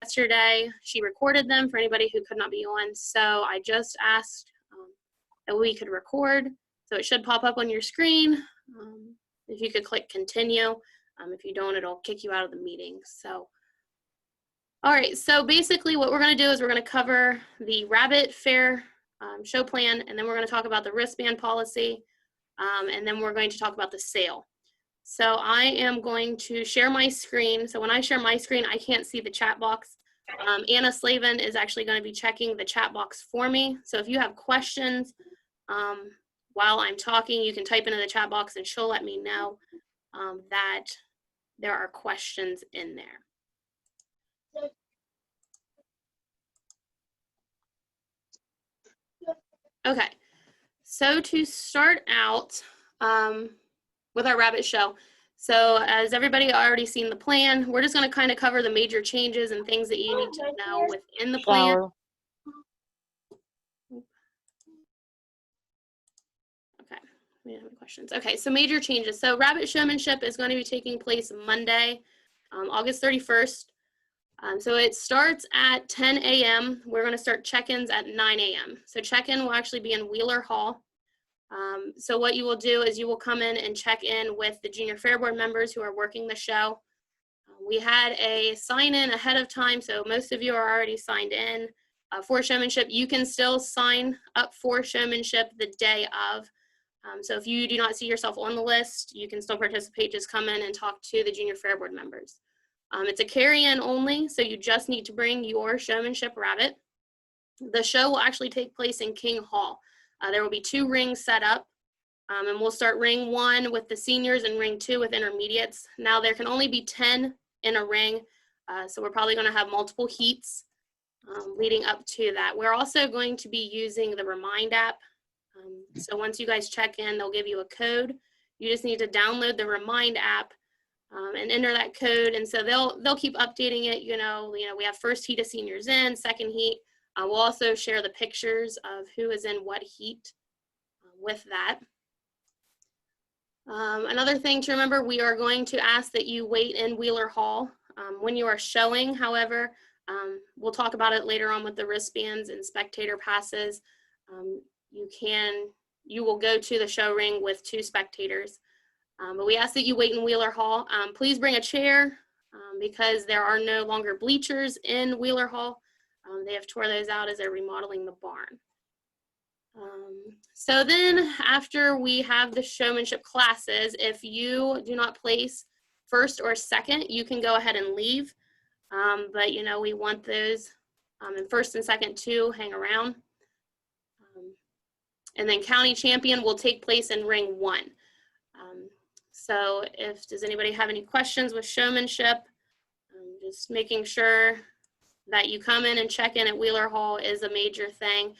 yesterday. She recorded them for anybody who could not be on. So I just asked that we could record. So it should pop up on your screen. If you could click continue. If you don't, it'll kick you out of the meeting. So, all right. So basically what we're going to do is we're going to cover the Rabbit Fair show plan, and then we're going to talk about the wristband policy, and then we're going to talk about the sale. So I am going to share my screen. So when I share my screen, I can't see the chat box. Anna Slavin is actually going to be checking the chat box for me. So if you have questions while I'm talking, you can type into the chat box and she'll let me know that there are questions in there. Okay, so to start out with our rabbit show, so as everybody already seen the plan, we're just going to kind of cover the major changes and things that you need to know within the plan. Okay, we don't have any questions. Okay, so major changes. So rabbit showmanship is going to be taking place Monday, August 31st. So it starts at 10 a.m. We're going to start check-ins at 9 a.m. So check-in will actually be in Wheeler Hall. So what you will do is you will come in and check in with the Junior Fair Board members who are working the show. We had a sign-in ahead of time, so most of you are already signed in for showmanship. You can still sign up for showmanship the day of. So if you do not see yourself on the list, you can still participate. Just come in and talk to the Junior Fair Board members. It's a carry-in only, so you just need to bring your showmanship rabbit. The show will actually take place in King Hall. There will be 2 rings set up, and we'll start ring 1 with the seniors and ring 2 with intermediates. Now there can only be 10 in a ring, so we're probably going to have multiple heats leading up to that. We're also going to be using the Remind app. So once you guys check in, they'll give you a code. You just need to download the Remind app and enter that code, and so they'll keep updating it. You know, we have first heat of seniors in, second heat. We'll also share the pictures of who is in what heat with that. Another thing to remember, we are going to ask that you wait in Wheeler Hall when you are showing. However, we'll talk about it later on with the wristbands and spectator passes. You will go to the show ring with 2 spectators. But we ask that you wait in Wheeler Hall. Please bring a chair because there are no longer bleachers in Wheeler Hall. They have tore those out as they're remodeling the barn. So then after we have the showmanship classes, if you do not place first or second, you can go ahead and leave. But you know, we want those in first and second to hang around. And then county champion will take place in ring 1. So does anybody have any questions with showmanship? Just making sure that you come in and check in at Wheeler Hall is a major thing.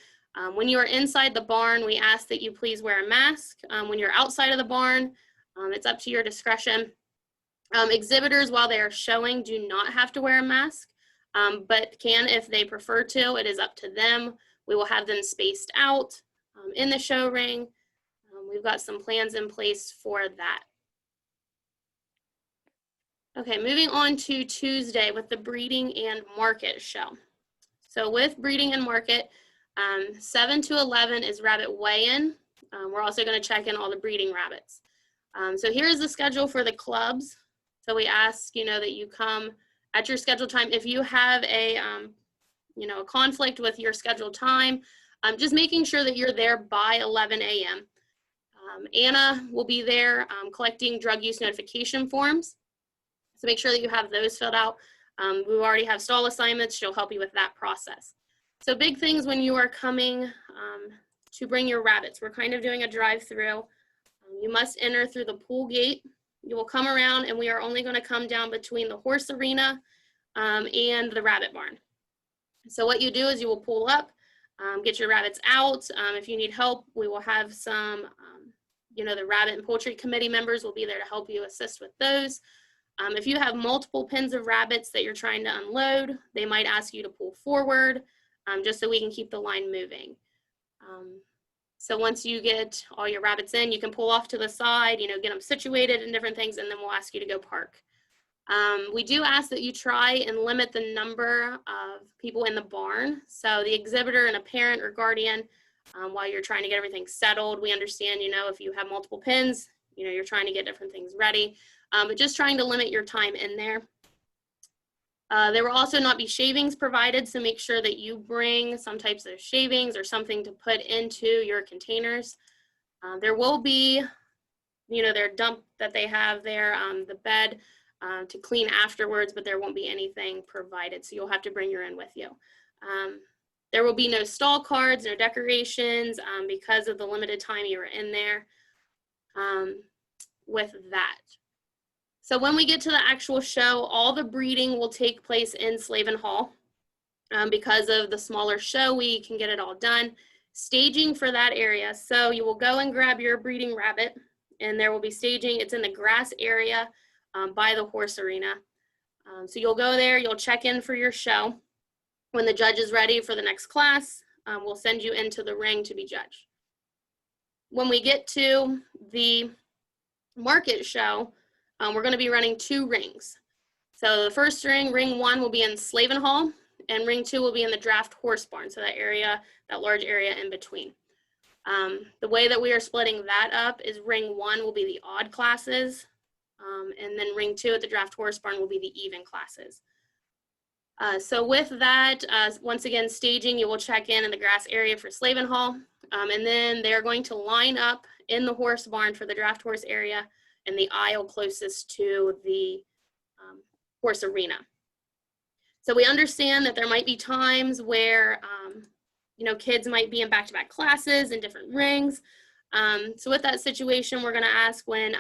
When you are inside the barn, we ask that you please wear a mask. When you're outside of the barn, it's up to your discretion. Exhibitors, while they are showing, do not have to wear a mask, but can if they prefer to. It is up to them. We will have them spaced out in the show ring. We've got some plans in place for that. Okay, moving on to Tuesday with the breeding and market show. So with breeding and market, 7 to 11 is rabbit weigh-in. We're also going to check in all the breeding rabbits. So here's the schedule for the clubs. So we ask, that you come at your scheduled time. If you have a, a conflict with your scheduled time, just making sure that you're there by 11 a.m. Anna will be there collecting drug use notification forms. So make sure that you have those filled out. We already have stall assignments. She'll help you with that process. So big things when you are coming to bring your rabbits. We're kind of doing a drive-through. You must enter through the pool gate. You will come around, and we are only going to come down between the horse arena and the rabbit barn. So what you do is you will pull up, get your rabbits out. If you need help, we will have some, the rabbit and poultry committee members will be there to help you assist with those. If you have multiple pens of rabbits that you're trying to unload, they might ask you to pull forward just so we can keep the line moving. So once you get all your rabbits in, you can pull off to the side, get them situated and different things, and then we'll ask you to go park. We do ask that you try and limit the number of people in the barn. So the exhibitor and a parent or guardian, while you're trying to get everything settled. We understand, if you have multiple pins, you're trying to get different things ready, but just trying to limit your time in there. There will also not be shavings provided, so make sure that you bring some types of shavings or something to put into your containers. There will be, their dump that they have there, the bed to clean afterwards, but there won't be anything provided, so you'll have to bring your own with you. There will be no stall cards, no decorations, because of the limited time you were in there with that. So when we get to the actual show, all the breeding will take place in Slavin Hall. Because of the smaller show, we can get it all done. Staging for that area. So you will go and grab your breeding rabbit, and there will be staging. It's in the grass area by the horse arena. So you'll go there, you'll check in for your show. When the judge is ready for the next class, we'll send you into the ring to be judged. When we get to the market show, we're going to be running 2 rings. So the first ring, ring 1, will be in Slavin Hall, and ring 2 will be in the draft horse barn, so that area, that large area in between. The way that we are splitting that up is ring 1 will be the odd classes, and then ring 2 at the draft horse barn will be the even classes. So with that, once again, staging, you will check in the grass area for Slavin Hall, and then they're going to line up in the horse barn for the draft horse area in the aisle closest to the horse arena. So we understand that there might be times where, kids might be in back-to-back classes in different rings. So with that situation, we're going to ask when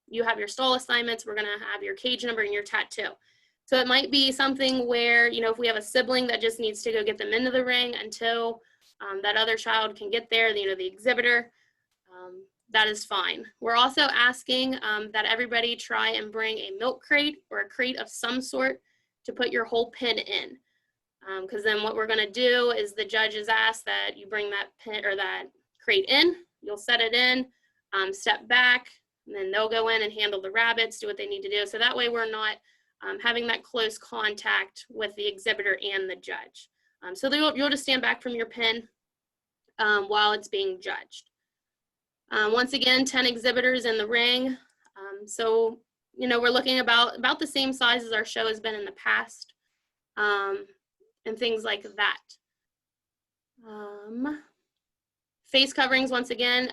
you have your stall assignments, we're going to have your cage number and your tattoo. So it might be something where, if we have a sibling that just needs to go get them into the ring until that other child can get there, the exhibitor, that is fine. We're also asking that everybody try and bring a milk crate or a crate of some sort to put your whole pin in. Because then what we're going to do is the judges ask that you bring that pin or that crate in, you'll set it in, step back, and then they'll go in and handle the rabbits, do what they need to do. So that way we're not having that close contact with the exhibitor and the judge. So you'll just stand back from your pin while it's being judged. Once again, 10 exhibitors in the ring. So, we're looking about the same size as our show has been in the past, and things like that. Face coverings, once again,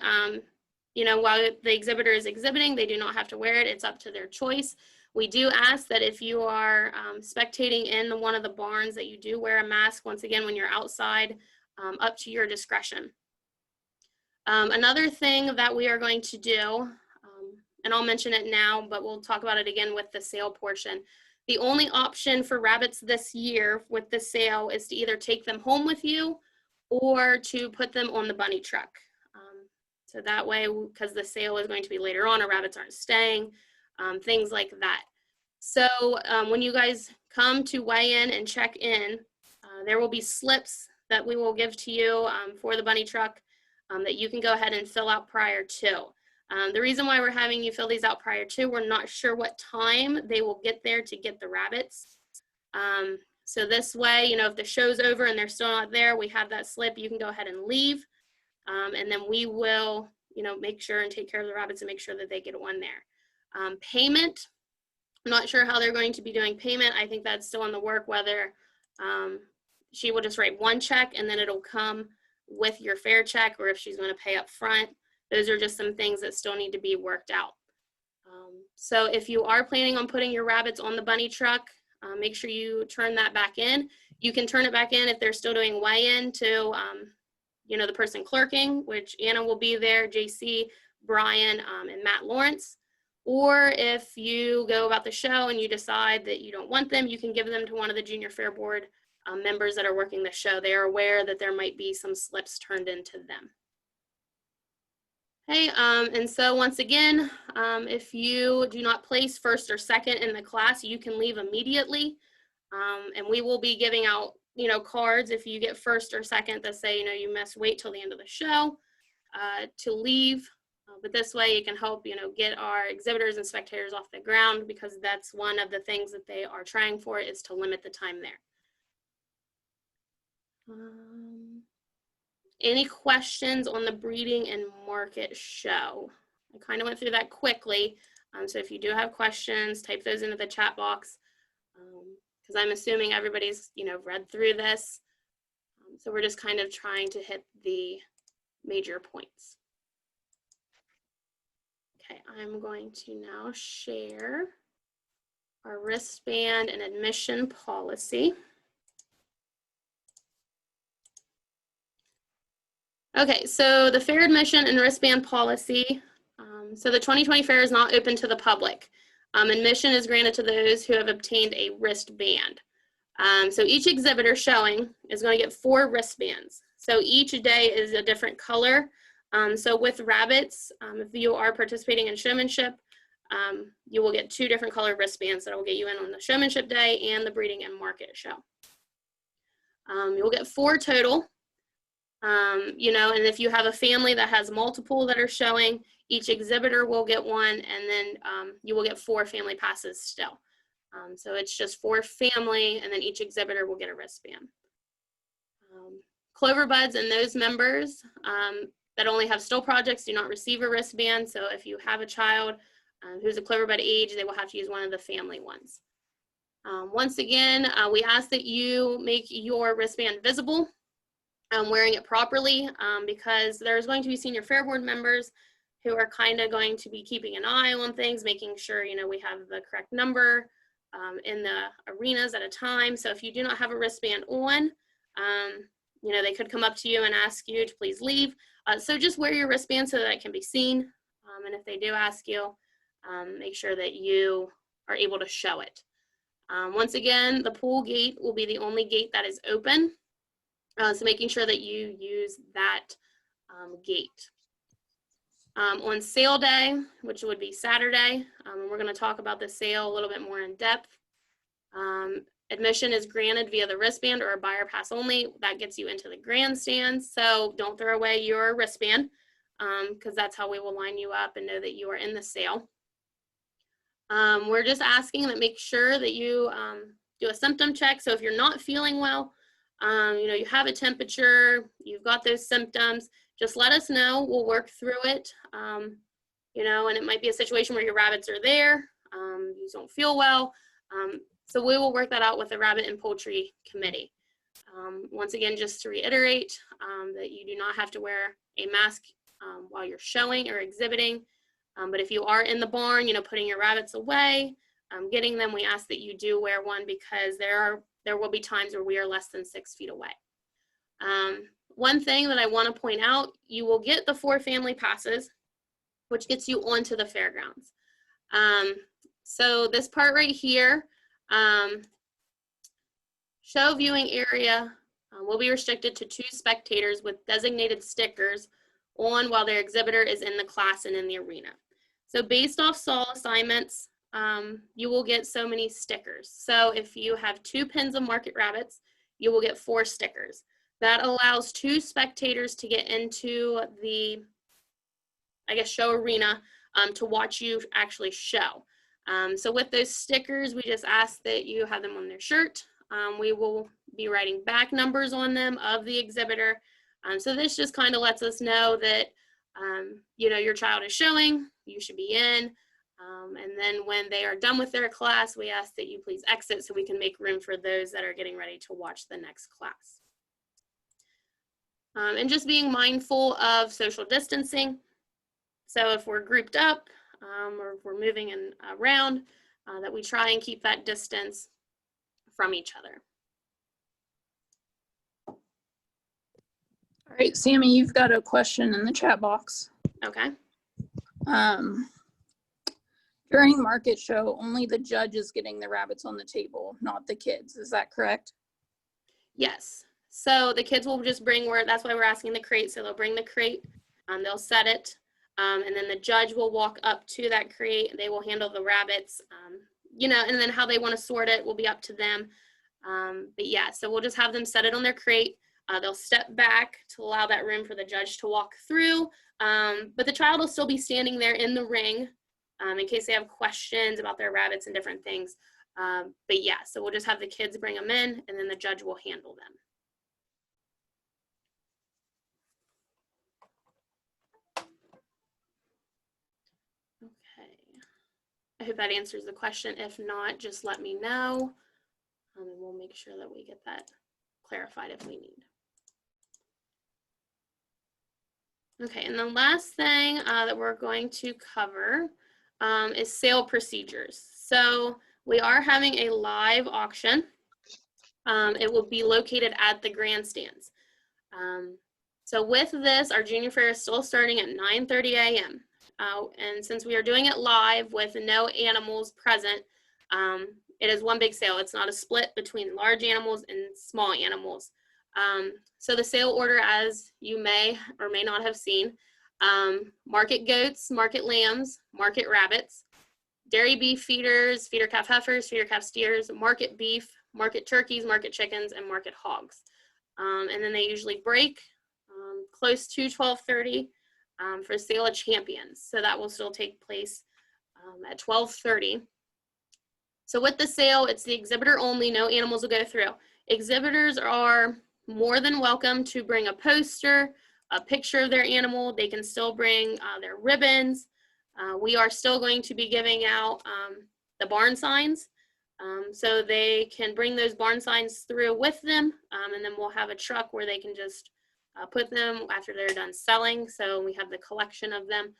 while the exhibitor is exhibiting, they do not have to wear it. It's up to their choice. We do ask that if you are spectating in one of the barns that you do wear a mask, once again, when you're outside, up to your discretion. Another thing that we are going to do, and I'll mention it now, but we'll talk about it again with the sale portion. The only option for rabbits this year with the sale is to either take them home with you or to put them on the bunny truck. So that way, because the sale is going to be later on, our rabbits aren't staying, things like that. So when you guys come to weigh in and check in, there will be slips that we will give to you for the bunny truck that you can go ahead and fill out prior to. The reason why we're having you fill these out prior to, we're not sure what time they will get there to get the rabbits. So this way, if the show's over and they're still not there, we have that slip, you can go ahead and leave. And then we will, make sure and take care of the rabbits and make sure that they get one there. Payment, I'm not sure how they're going to be doing payment. I think that's still in the work, whether she will just write one check and then it'll come with your fair check, or if she's going to pay up front. Those are just some things that still need to be worked out. So if you are planning on putting your rabbits on the bunny truck, make sure you turn that back in. You can turn it back in if they're still doing weigh-in to, the person clerking, which Anna will be there, JC, Brian, and Matt Lawrence. Or if you go about the show and you decide that you don't want them, you can give them to one of the Junior Fair Board members that are working the show. They are aware that there might be some slips turned into them. Okay, and so once again, if you do not place first or second in the class, you can leave immediately. And we will be giving out, cards if you get first or second that say, you must wait till the end of the show to leave. But this way you can help, get our exhibitors and spectators off the ground, because that's one of the things that they are trying for, is to limit the time there. Any questions on the breeding and market show? I kind of went through that quickly. So if you do have questions, type those into the chat box, because I'm assuming everybody's, read through this. So we're just kind of trying to hit the major points. Okay, I'm going to now share our wristband and admission policy. Okay, so the fair admission and wristband policy. So the 2020 fair is not open to the public. Admission is granted to those who have obtained a wristband. So each exhibitor showing is going to get 4 wristbands. So each day is a different color. So with rabbits, if you are participating in showmanship, you will get 2 different color wristbands that will get you in on the showmanship day and the breeding and market show. You'll get 4 total. And if you have a family that has multiple that are showing, each exhibitor will get 1, and then you will get 4 family passes still. So it's just 4 family, and then each exhibitor will get a wristband. Clover Buds and those members that only have still projects do not receive a wristband. So if you have a child who's a Clover Bud age, they will have to use one of the family ones. Once again, we ask that you make your wristband visible, wearing it properly, because there's going to be senior fair board members who are kind of going to be keeping an eye on things, making sure, we have the correct number in the arenas at a time. So if you do not have a wristband on, they could come up to you and ask you to please leave. So just wear your wristband so that it can be seen. And if they do ask you, make sure that you are able to show it. Once again, the pool gate will be the only gate that is open. So making sure that you use that gate. On sale day, which would be Saturday, and we're going to talk about the sale a little bit more in depth. Admission is granted via the wristband or a buyer pass only. That gets you into the grandstands. So don't throw away your wristband, because that's how we will line you up and know that you are in the sale. We're just asking that make sure that you do a symptom check. So if you're not feeling well, you have a temperature, you've got those symptoms, just let us know. We'll work through it. And it might be a situation where your rabbits are there, you don't feel well. So we will work that out with the Rabbit and Poultry Committee. Once again, just to reiterate, that you do not have to wear a mask while you're showing or exhibiting. But if you are in the barn, putting your rabbits away, getting them, we ask that you do wear one, because there will be times where we are less than 6 feet away. One thing that I want to point out, you will get the 4 family passes, which gets you onto the fairgrounds. So this part right here, show viewing area will be restricted to 2 spectators with designated stickers on while their exhibitor is in the class and in the arena. So based off SAL assignments, you will get so many stickers. So if you have 2 pins of market rabbits, you will get 4 stickers. That allows 2 spectators to get into the, show arena to watch you actually show. So with those stickers, we just ask that you have them on their shirt. We will be writing back numbers on them of the exhibitor. So this just kind of lets us know that, your child is showing, you should be in. And then when they are done with their class, we ask that you please exit so we can make room for those that are getting ready to watch the next class. And just being mindful of social distancing. So if we're grouped up or if we're moving around, that we try and keep that distance from each other. All right, Sammy, you've got a question in the chat box. Okay. During market show, only the judge is getting the rabbits on the table, not the kids. Is that correct? Yes. So the kids will just bring, that's why we're asking the crate. So they'll bring the crate, they'll set it, and then the judge will walk up to that crate. They will handle the rabbits, and then how they want to sort it will be up to them. But yeah, so we'll just have them set it on their crate. They'll step back to allow that room for the judge to walk through, but the child will still be standing there in the ring in case they have questions about their rabbits and different things. But yeah, so we'll just have the kids bring them in, and then the judge will handle them. Okay. I hope that answers the question. If not, just let me know, and we'll make sure that we get that clarified if we need. Okay, and the last thing that we're going to cover is sale procedures. So we are having a live auction. It will be located at the grandstands. So with this, our junior fair is still starting at 9:30 a.m. And since we are doing it live with no animals present, it is one big sale. It's not a split between large animals and small animals. So the sale order, as you may or may not have seen, market goats, market lambs, market rabbits, dairy beef feeders, feeder calf heifers, feeder calf steers, market beef, market turkeys, market chickens, and market hogs. And then they usually break close to 12:30 for sale of champions. So that will still take place at 12:30. So with the sale, it's the exhibitor only, no animals will go through. Exhibitors are more than welcome to bring a poster, a picture of their animal. They can still bring their ribbons. We are still going to be giving out the barn signs. So they can bring those barn signs through with them, and then we'll have a truck where they can just put them after they're done selling. So we have the collection of them.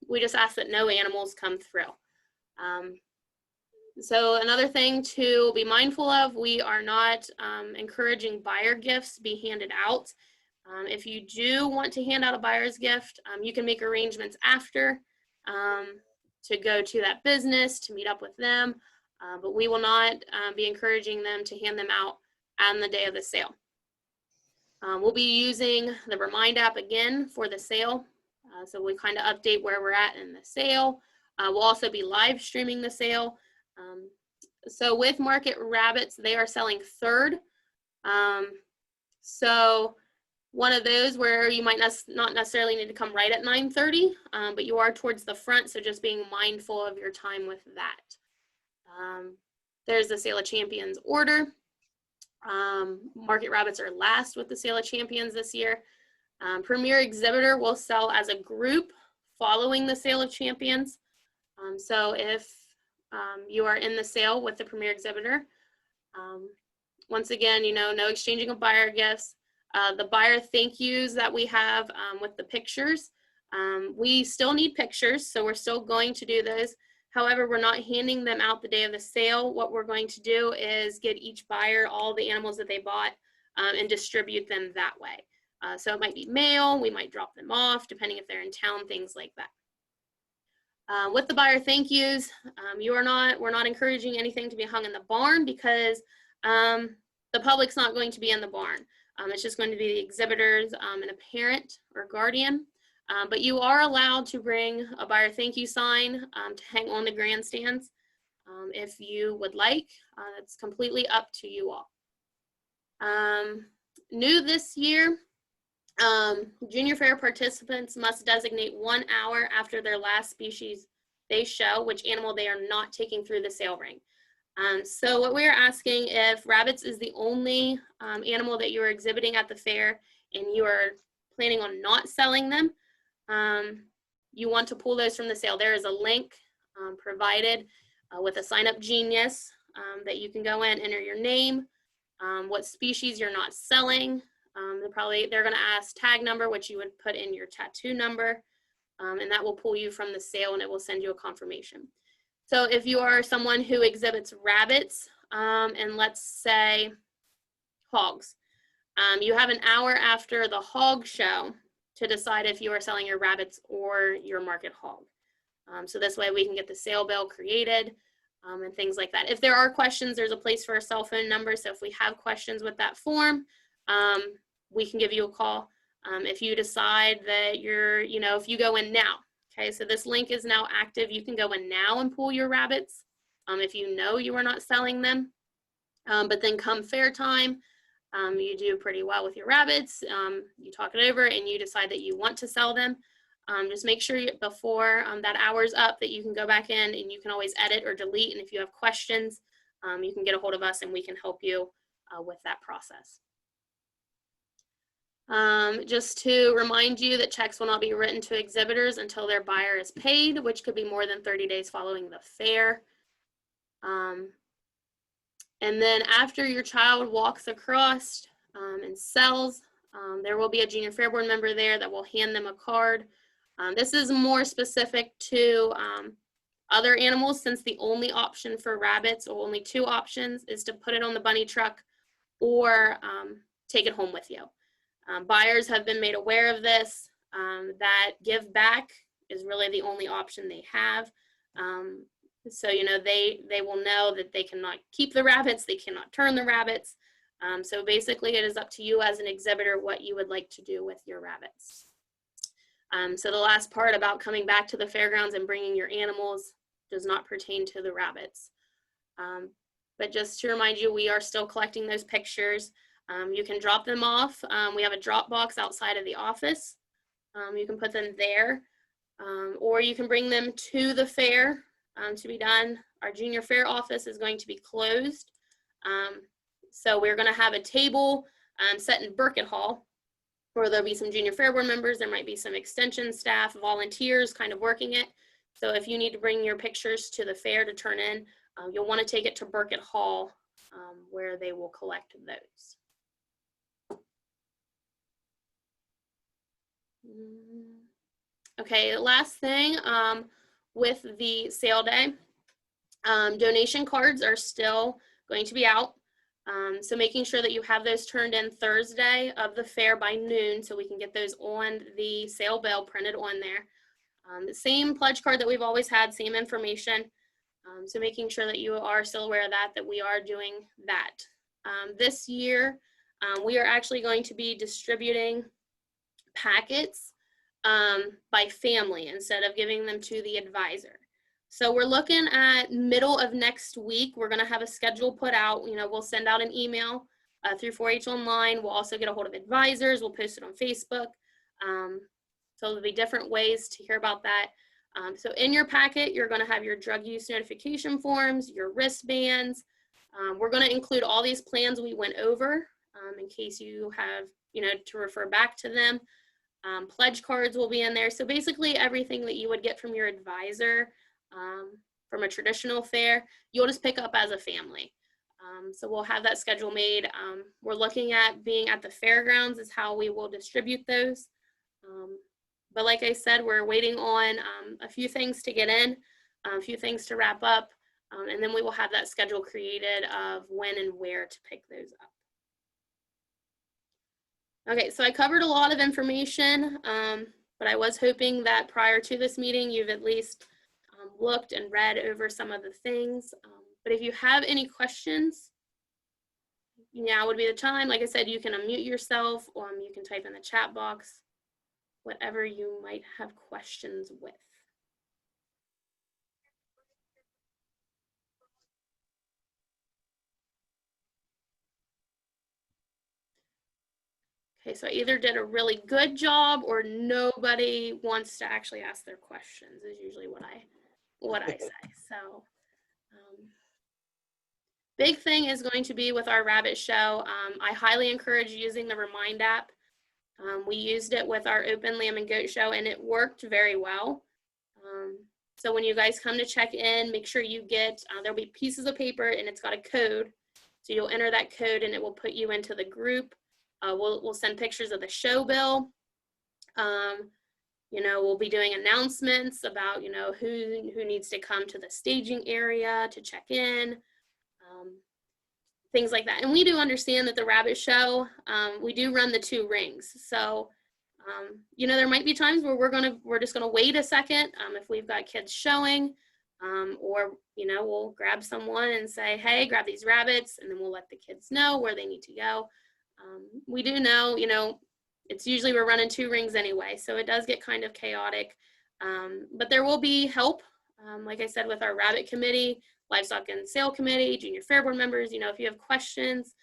We just ask that no animals come through. So another thing to be mindful of, we are not encouraging buyer gifts to be handed out. If you do want to hand out a buyer's gift, you can make arrangements after to go to that business, to meet up with them, but we will not be encouraging them to hand them out on the day of the sale. We'll be using the Remind app again for the sale, so we kind of update where we're at in the sale. We'll also be live streaming the sale. So with market rabbits, they are selling third. So one of those where you might not necessarily need to come right at 9:30, but you are towards the front, so just being mindful of your time with that. There's the Sale of Champions order. Market rabbits are last with the Sale of Champions this year. Premier Exhibitor will sell as a group following the Sale of Champions. So if you are in the sale with the Premier Exhibitor, once again, no exchanging of buyer gifts. The buyer thank yous that we have with the pictures, we still need pictures, so we're still going to do those. However, we're not handing them out the day of the sale. What we're going to do is get each buyer all the animals that they bought and distribute them that way. So it might be mail, we might drop them off, depending if they're in town, things like that. With the buyer thank yous, we're not encouraging anything to be hung in the barn because the public's not going to be in the barn. It's just going to be the exhibitors and a parent or guardian. But you are allowed to bring a buyer thank you sign to hang on the grandstands if you would like. It's completely up to you all. New this year, junior fair participants must designate 1 hour after their last species they show which animal they are not taking through the sale ring. So what we're asking, if rabbits is the only animal that you're exhibiting at the fair and you are planning on not selling them, you want to pull those from the sale. There is a link provided with a Sign Up Genius that you can go in, enter your name, what species you're not selling. They're going to ask tag number, which you would put in your tattoo number, and that will pull you from the sale and it will send you a confirmation. So if you are someone who exhibits rabbits and let's say hogs, you have an hour after the hog show to decide if you are selling your rabbits or your market hog. So this way we can get the sale bill created and things like that. If there are questions, there's a place for a cell phone number. So if we have questions with that form, we can give you a call. If you decide that if you go in now, okay, so this link is now active. You can go in now and pull your rabbits if you know you are not selling them. But then come fair time, you do pretty well with your rabbits, you talk it over and you decide that you want to sell them, just make sure before that hour's up that you can go back in and you can always edit or delete. And if you have questions, you can get a hold of us and we can help you with that process. Just to remind you that checks will not be written to exhibitors until their buyer is paid, which could be more than 30 days following the fair. And then after your child walks across and sells, there will be a junior fair board member there that will hand them a card. This is more specific to other animals, since the only option for rabbits, or only two options, is to put it on the bunny truck or take it home with you. Buyers have been made aware of this, that give back is really the only option they have. So, you know, they will know that they cannot keep the rabbits, they cannot turn the rabbits. So basically it is up to you as an exhibitor what you would like to do with your rabbits. So the last part about coming back to the fairgrounds and bringing your animals does not pertain to the rabbits. But just to remind you, we are still collecting those pictures. You can drop them off. We have a drop box outside of the office. You can put them there, or you can bring them to the fair to be done. Our junior fair office is going to be closed. So we're going to have a table set in Burkett Hall, where there'll be some junior fair board members. There might be some extension staff, volunteers kind of working it. So if you need to bring your pictures to the fair to turn in, you'll want to take it to Burkett Hall, where they will collect those. Okay, last thing, with the sale day, donation cards are still going to be out. So making sure that you have those turned in Thursday of the fair by noon, so we can get those on the sale bill printed on there. The same pledge card that we've always had, same information. So making sure that you are still aware of that we are doing that. This year, we are actually going to be distributing packets by family instead of giving them to the advisor. So we're looking at middle of next week. We're going to have a schedule put out. You know, we'll send out an email through 4-H Online. We'll also get a hold of advisors. We'll post it on Facebook. So there'll be different ways to hear about that. So in your packet, you're going to have your drug use notification forms, your wristbands. We're going to include all these plans we went over in case you have, you know, to refer back to them. Pledge cards will be in there. So basically everything that you would get from your advisor from a traditional fair, you'll just pick up as a family. So we'll have that schedule made. We're looking at being at the fairgrounds is how we will distribute those. But like I said, we're waiting on a few things to get in, a few things to wrap up, and then we will have that schedule created of when and where to pick those up. Okay, so I covered a lot of information, but I was hoping that prior to this meeting, you've at least looked and read over some of the things. But if you have any questions, now would be the time. Like I said, you can unmute yourself, or you can type in the chat box, whatever you might have questions with. Okay, so I either did a really good job or nobody wants to actually ask their questions is usually what I say. So big thing is going to be with our rabbit show. I highly encourage using the Remind app. We used it with our open lamb and goat show and it worked very well. So when you guys come to check in, make sure you get, there'll be pieces of paper and it's got a code. So you'll enter that code and it will put you into the group. We'll send pictures of the show bill. You know, we'll be doing announcements about, you know, who needs to come to the staging area to check in, things like that. And we do understand that the rabbit show, we do run the 2 rings. So, you know, there might be times where we're just gonna wait a second if we've got kids showing, or, you know, we'll grab someone and say, hey, grab these rabbits, and then we'll let the kids know where they need to go. We do know, you know, it's usually we're running 2 rings anyway, so it does get kind of chaotic. But there will be help, like I said, with our rabbit committee, livestock and sale committee, junior fair board members. You know, if you have questions,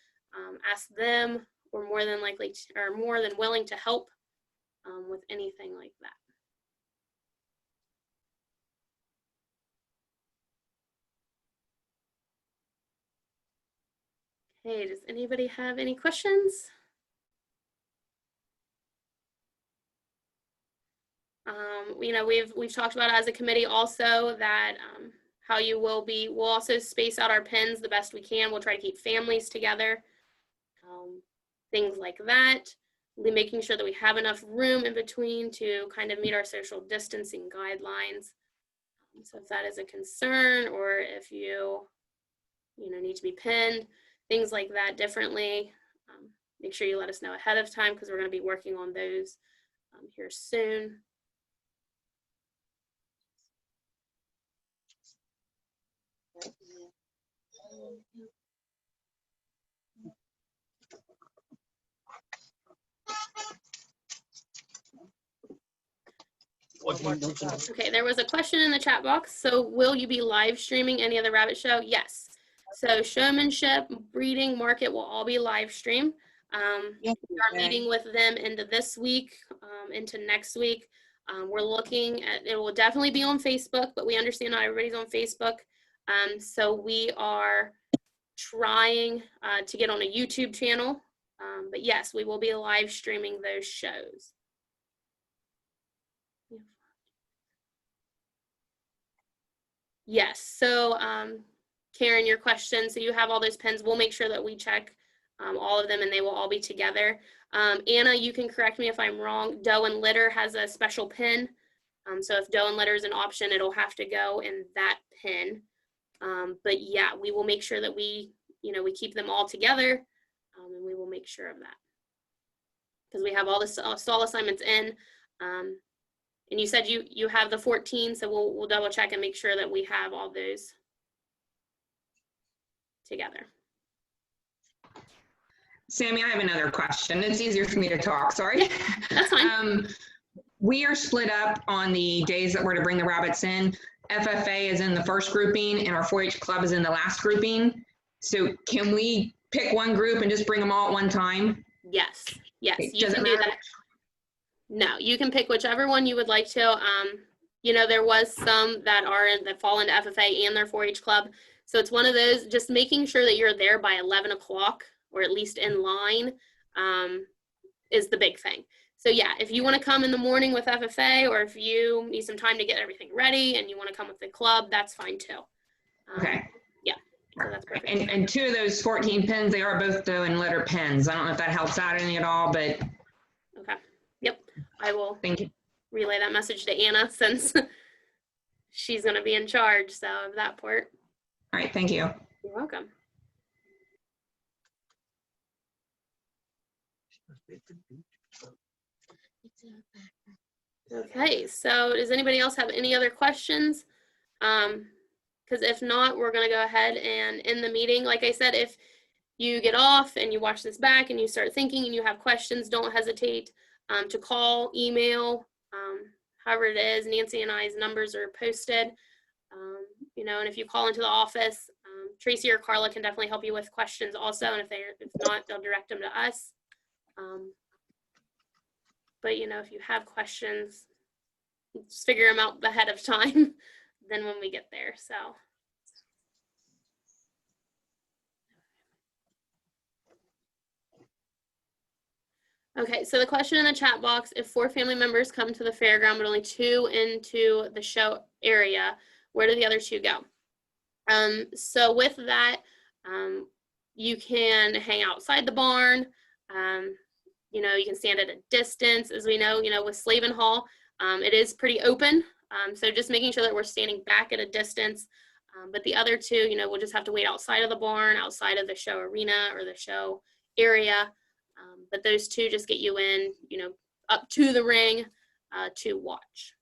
ask them. We're more than likely or more than willing to help with anything like that. Okay, does anybody have any questions? You know, we've talked about as a committee also that how you will be, we'll also space out our pins the best we can. We'll try to keep families together, things like that. Making sure that we have enough room in between to kind of meet our social distancing guidelines. So if that is a concern, or if you know, need to be pinned, things like that differently, make sure you let us know ahead of time because we're going to be working on those here soon. Okay, there was a question in the chat box. So will you be live streaming any of the rabbit show? Yes. So showmanship, breeding, market will all be live stream. We are meeting with them into this week, into next week. We're looking at, it will definitely be on Facebook, but we understand not everybody's on Facebook. So we are trying to get on a YouTube channel. But yes, we will be live streaming those shows. Yes, so Karen, your question, so you have all those pins. We'll make sure that we check all of them and they will all be together. Anna, you can correct me if I'm wrong. Doe and Litter has a special pin. So if Doe and Litter is an option, it'll have to go in that pin. But yeah, we will make sure that we, you know, we keep them all together and we will make sure of that. Because we have all the stall assignments in. And you said you have the 14, so we'll double check and make sure that we have all those together. Sammy, I have another question. It's easier for me to talk, sorry. Yeah, that's fine. We are split up on the days that we're to bring the rabbits in. FFA is in the first grouping and our 4-H club is in the last grouping. So can we pick one group and just bring them all at one time? Yes, yes, you Does it can do matter? that. No, you can pick whichever one you would like to. You know, there was some that fall into FFA and their 4-H club. So it's one of those, just making sure that you're there by 11 o'clock or at least in line is the big thing. So yeah, if you want to come in the morning with FFA or if you need some time to get everything ready and you want to come with the club, that's fine too. Okay. Yeah, so that's perfect. And 2 of those 14 pins, they are both Doe and Litter pins. I don't know if that helps out any at all, but. Okay. Yep. I will Thank you. relay that message to Anna since she's going to be in charge of that part. All right. Thank you. You're welcome. Okay, so does anybody else have any other questions? Because if not, we're going to go ahead and end the meeting. Like I said, if you get off and you watch this back and you start thinking and you have questions, don't hesitate to call, email, however it is. Nancy and I's numbers are posted. You know, and if you call into the office, Tracy or Carla can definitely help you with questions also. And if not, they'll direct them to us. But, you know, if you have questions, just figure them out ahead of time then when we get there. So. Okay, so the question in the chat box, if 4 family members come to the fairground, but only 2 into the show area, where do the other 2 go? So with that, you can hang outside the barn. You know, you can stand at a distance. As we know, you know, with Slavin Hall, it is pretty open. So just making sure that we're standing back at a distance. But the other 2, you know, we'll just have to wait outside of the barn, outside of the show arena or the show area. But those 2 just get you in, you know, up to the ring to watch.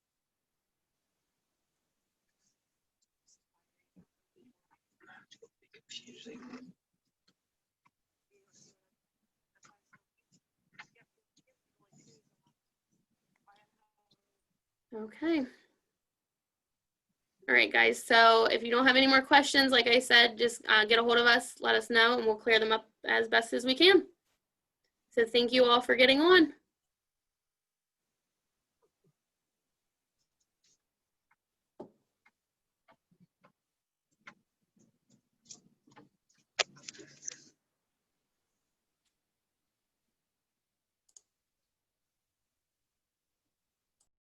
Okay. All right, guys. So if you don't have any more questions, like I said, just get a hold of us, let us know, and we'll clear them up as best as we can. So thank you all for getting on.